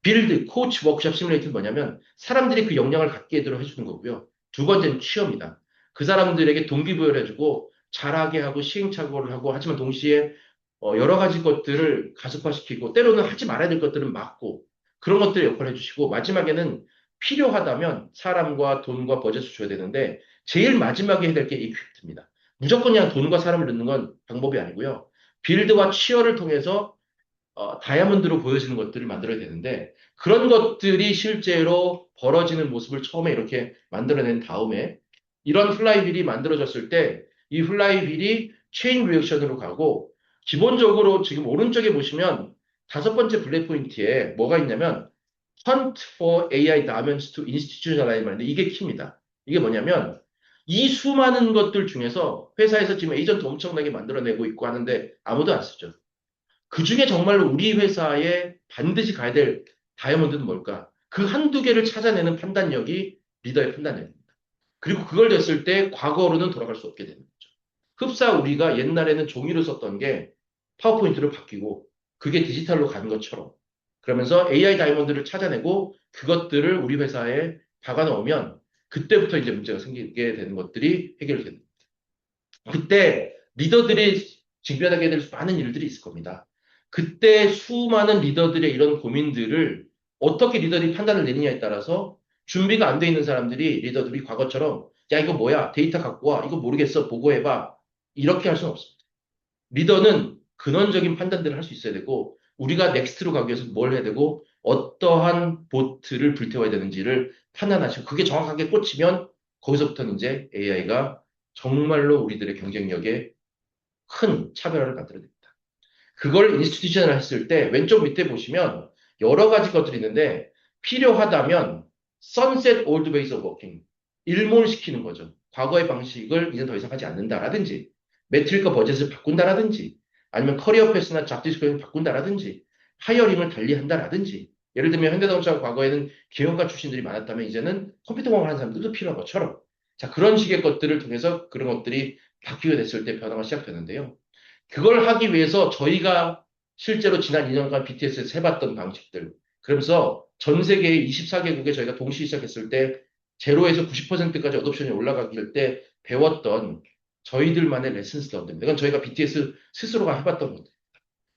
빌드, 코치, 워크숍, 시뮬레이터는 뭐냐면 사람들이 그 역량을 갖게 되도록 해주는 거고요. 두 번째는 취업이다. 그 사람들에게 동기부여를 해주고 잘하게 하고 시행착오를 하고 하지만 동시에 여러 가지 것들을 가속화시키고 때로는 하지 말아야 될 것들은 막고 그런 것들을 역할을 해주시고 마지막에는 필요하다면 사람과 돈과 버젯을 줘야 되는데 제일 마지막에 해야 될 게 이퀄리티입니다. 무조건 그냥 돈과 사람을 넣는 건 방법이 아니고요. 빌드와 치어를 통해서 다이아몬드로 보여지는 것들을 만들어야 되는데 그런 것들이 실제로 벌어지는 모습을 처음에 이렇게 만들어낸 다음에 이런 플라이휠이 만들어졌을 때 이 플라이휠이 체인 리액션으로 가고 기본적으로 지금 오른쪽에 보시면 다섯 번째 블랙 포인트에 뭐가 있냐면 Hunt for AI Diamonds to Institutionalize 말인데 이게 키입니다. 이게 뭐냐면 이 수많은 것들 중에서 회사에서 지금 에이전트 엄청나게 만들어내고 있고 하는데 아무도 안 쓰죠. 그 중에 정말로 우리 회사에 반드시 가야 될 다이아몬드는 뭘까? 그 한두 개를 찾아내는 판단력이 리더의 판단력입니다. 그리고 그걸 됐을 때 과거로는 돌아갈 수 없게 되는 거죠. 흡사 우리가 옛날에는 종이로 썼던 게 파워포인트로 바뀌고 그게 디지털로 간 것처럼 그러면서 AI 다이아몬드를 찾아내고 그것들을 우리 회사에 박아넣으면 그때부터 이제 문제가 생기게 되는 것들이 해결됩니다. 그때 리더들이 직면하게 될 많은 일들이 있을 겁니다. 그때 수많은 리더들의 이런 고민들을 어떻게 리더들이 판단을 내느냐에 따라서 준비가 안 돼 있는 사람들이 리더들이 과거처럼 야 이거 뭐야 데이터 갖고 와 이거 모르겠어 보고해봐 이렇게 할 수는 없습니다. 리더는 근원적인 판단들을 할 수 있어야 되고 우리가 넥스트로 가기 위해서 뭘 해야 되고 어떠한 보트를 불태워야 되는지를 판단하시고 그게 정확하게 꽂히면 거기서부터는 이제 AI가 정말로 우리들의 경쟁력에 큰 차별화를 만들어냅니다. 그걸 인스티튜션을 했을 때 왼쪽 밑에 보시면 여러 가지 것들이 있는데 필요하다면 sunset old ways of working 일몰시키는 거죠. 과거의 방식을 이제 더 이상 하지 않는다라든지 매트릭과 버젯을 바꾼다라든지 아니면 커리어 패스나 잡 디스크션을 바꾼다라든지 하이어링을 달리한다라든지 예를 들면 현대자동차가 과거에는 기업가 출신들이 많았다면 이제는 컴퓨터 공학을 하는 사람들도 필요한 것처럼 자 그런 식의 것들을 통해서 그런 것들이 바뀌게 됐을 때 변화가 시작되는데요. 그걸 하기 위해서 저희가 실제로 지난 2년간 BTS에서 해봤던 방식들. 그러면서 전 세계 24개국에 저희가 동시에 시작했을 때 제로에서 90%까지 어돔션이 올라가길 때 배웠던 저희들만의 레슨스 런드입니다. 이건 저희가 BTS 스스로가 해봤던 것들.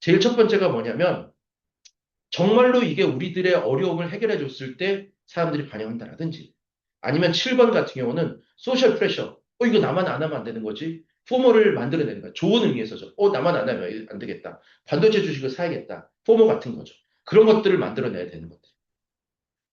제일 첫 번째가 뭐냐면 정말로 이게 우리들의 어려움을 해결해 줬을 때 사람들이 반영한다라든지 아니면 7번 같은 경우는 소셜 프레셔. 이거 나만 안 하면 안 되는 거지. 포모를 만들어내는 거야. 좋은 의미에서죠. 나만 안 하면 안 되겠다. 반도체 주식을 사야겠다. 포모 같은 거죠. 그런 것들을 만들어내야 되는 것들.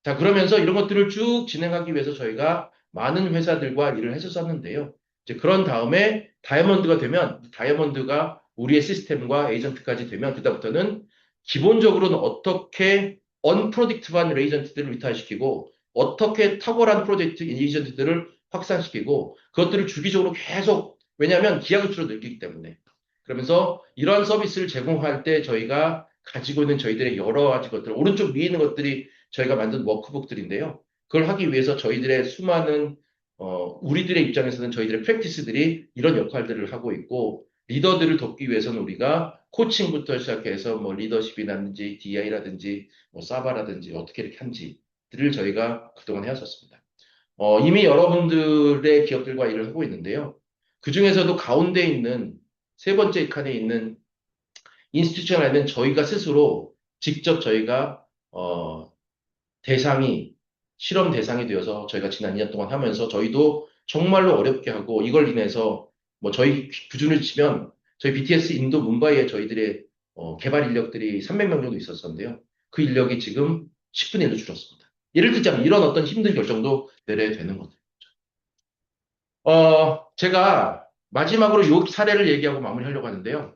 자, 그러면서 이런 것들을 쭉 진행하기 위해서 저희가 많은 회사들과 일을 했었었는데요. 이제 그런 다음에 다이아몬드가 되면 다이아몬드가 우리의 시스템과 에이전트까지 되면 그다음부터는 기본적으로는 어떻게 언프로딕티브한 에이전트들을 리타시키고 어떻게 탁월한 프로젝트 에이전트들을 확산시키고 그것들을 주기적으로 계속 왜냐하면 기하급 수로 늘기 때문에 그러면서 이러한 서비스를 제공할 때 저희가 가지고 있는 저희들의 여러 가지 것들 오른쪽 위에 있는 것들이 저희가 만든 워크북들인데요. 그걸 하기 위해서 저희들의 수많은 우리들의 입장에서는 저희들의 프랙티스들이 이런 역할들을 하고 있고 리더들을 돕기 위해서는 우리가 코칭부터 시작해서 뭐 리더십이라든지 DI라든지 뭐 사바라든지 어떻게 이렇게 한지들을 저희가 그동안 해왔었습니다. 이미 여러분들의 기업들과 일을 하고 있는데요. 그 중에서도 가운데 있는 세 번째 칸에 있는 인스티튜션에는 저희가 스스로 직접 저희가 대상이 실험 대상이 되어서 저희가 지난 2년 동안 하면서 저희도 정말로 어렵게 하고 이걸 인해서 뭐 저희 기준을 치면 저희 BTS 인도 뭄바이에 저희들의 개발 인력들이 300명 정도 있었었는데요. 그 인력이 지금 10분의 1로 줄었습니다. 예를 들자면 이런 어떤 힘든 결정도 내려야 되는 거죠. 제가 마지막으로 이 사례를 얘기하고 마무리하려고 하는데요.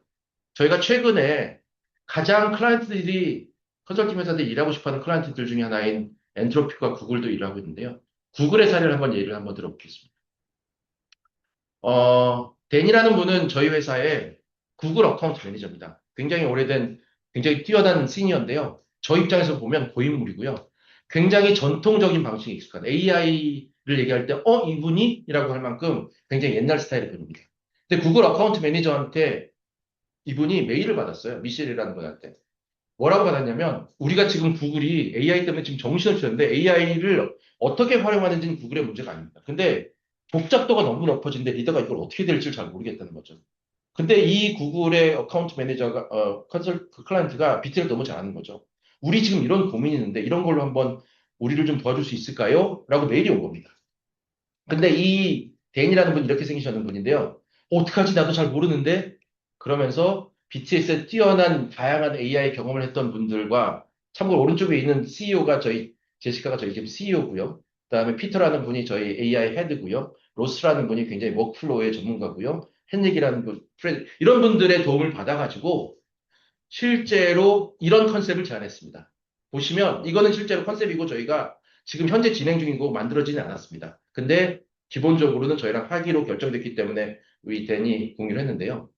저희가 최근에 가장 클라이언트들이 컨설팅 회사들이 일하고 싶어하는 클라이언트들 중에 하나인 엔트로피와 구글도 일하고 있는데요. 구글의 사례를 한번 예를 한번 들어보겠습니다. 댄이라는 분은 저희 회사의 구글 어카운트 매니저입니다. 굉장히 오래된, 굉장히 뛰어난 시니어인데요. 저 입장에서 보면 고인물이고요. 굉장히 전통적인 방식에 익숙한 AI를 얘기할 때, 이분이? 이라고 할 만큼 굉장히 옛날 스타일의 분입니다. 근데 구글 어카운트 매니저한테 이분이 메일을 받았어요. 미셸이라는 분한테. 뭐라고 받았냐면, 우리가 지금 구글이 AI 때문에 지금 정신을 차렸는데 AI를 어떻게 활용하는지는 구글의 문제가 아닙니다. 근데 복잡도가 너무 높아진데 리더가 이걸 어떻게 될지 잘 모르겠다는 거죠. 근데 이 구글의 어카운트 매니저가, 그 클라이언트가 BT를 너무 잘하는 거죠. 우리 지금 이런 고민이 있는데 이런 걸로 한번 우리를 좀 도와줄 수 있을까요? 라고 메일이 온 겁니다. 근데 이 댄이라는 분이 이렇게 생기셨는 분인데요. 어떡하지? 나도 잘 모르는데? 그러면서 BTS에 뛰어난 다양한 AI 경험을 했던 분들과 참고로 오른쪽에 있는 CEO가 제시카가 저희 지금 CEO고요. 그다음에 피터라는 분이 저희 AI 헤드고요. 로스라는 분이 굉장히 워크플로우의 전문가고요. 헨릭이라는 분, 이런 분들의 도움을 받아가지고 실제로 이런 컨셉을 제안했습니다. 보시면 이거는 실제로 컨셉이고 저희가 지금 현재 진행 중이고 만들어지지 않았습니다. 근데 기본적으로는 저희랑 하기로 결정됐기 때문에 우리 댄이 공유를 했는데요.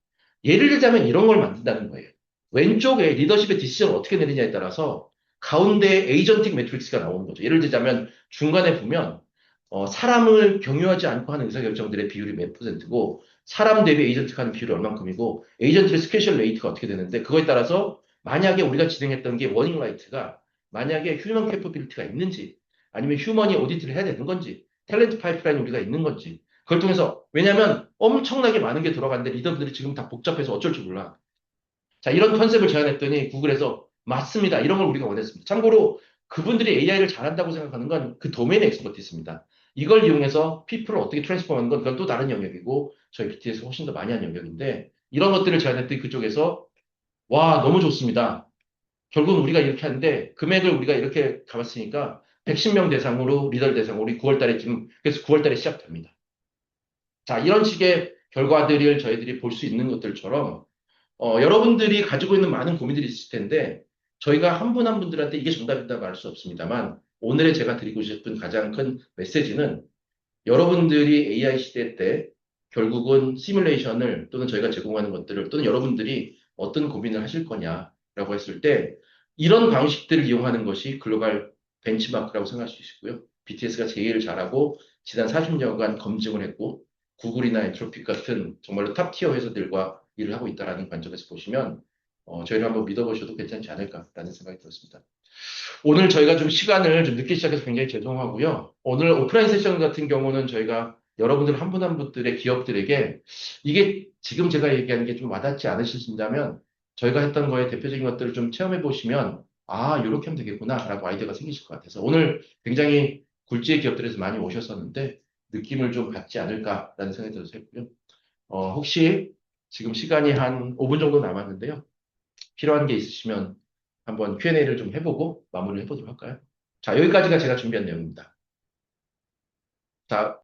예를 들자면 이런 걸 만든다는 거예요. 왼쪽에 리더십의 디시전을 어떻게 내리냐에 따라서 가운데 에이전틱 매트릭스가 나오는 거죠. 예를 들자면 중간에 보면 사람을 경유하지 않고 하는 의사결정들의 비율이 몇 퍼센트고 사람 대비 에이전틱 하는 비율이 얼만큼이고 에이전트의 스케줄 레이트가 어떻게 되는데 그거에 따라서 만약에 우리가 진행했던 게 워닝 라이트가 만약에 휴먼 캐퍼빌리티가 있는지 아니면 휴먼이 오디트를 해야 되는 건지 탤런트 파이프라인 우리가 있는 건지 그걸 통해서 왜냐하면 엄청나게 많은 게 들어가는데 리더들이 지금 다 복잡해서 어쩔 줄 몰라. 자, 이런 컨셉을 제안했더니 구글에서 맞습니다. 이런 걸 우리가 원했습니다. 참고로 그분들이 AI를 잘한다고 생각하는 건 그 도메인 엑스퍼티스입니다. 이걸 이용해서 피플을 어떻게 트랜스포하는 건 그건 또 다른 영역이고 저희 BTS가 훨씬 더 많이 한 영역인데 이런 것들을 제안했더니 그쪽에서 와, 너무 좋습니다. 결국은 우리가 이렇게 하는데 금액을 우리가 이렇게 가봤으니까 110명 대상으로 리더 대상으로 우리 9월 달에 지금 그래서 9월 달에 시작됩니다. 자, 이런 식의 결과들을 저희들이 볼 수 있는 것들처럼 여러분들이 가지고 있는 많은 고민들이 있을 텐데, 저희가 한 분 한 분들한테 이게 정답이라고 할 수 없습니다만, 오늘의 제가 드리고 싶은 가장 큰 메시지는 여러분들이 AI 시대 때 결국은 시뮬레이션을 또는 저희가 제공하는 것들을 또는 여러분들이 어떤 고민을 하실 거냐라고 했을 때, 이런 방식들을 이용하는 것이 글로벌 벤치마크라고 생각할 수 있고요. BTS가 제일 잘하고 지난 40년간 검증을 했고, 구글이나 엔트로픽 같은 정말로 탑티어 회사들과 일을 하고 있다는 관점에서 보시면 저희를 한번 믿어보셔도 괜찮지 않을까라는 생각이 들었습니다. 오늘 저희가 좀 시간을 좀 늦게 시작해서 굉장히 죄송하고요. 오늘 오프라인 세션 같은 경우는 저희가 여러분들 한 분 한 분들의 기업들에게 이게 지금 제가 얘기하는 게 좀 와닿지 않으신다면 저희가 했던 거에 대표적인 것들을 좀 체험해 보시면 아, 이렇게 하면 되겠구나라고 아이디어가 생기실 것 같아서 오늘 굉장히 굴지의 기업들에서 많이 오셨었는데 느낌을 좀 받지 않을까라는 생각이 들어서 했고요. 혹시 지금 시간이 한 5분 정도 남았는데요. 필요한 게 있으시면 한번 Q&A를 좀 해보고 마무리를 해보도록 할까요? 자, 여기까지가 제가 준비한 내용입니다. 자,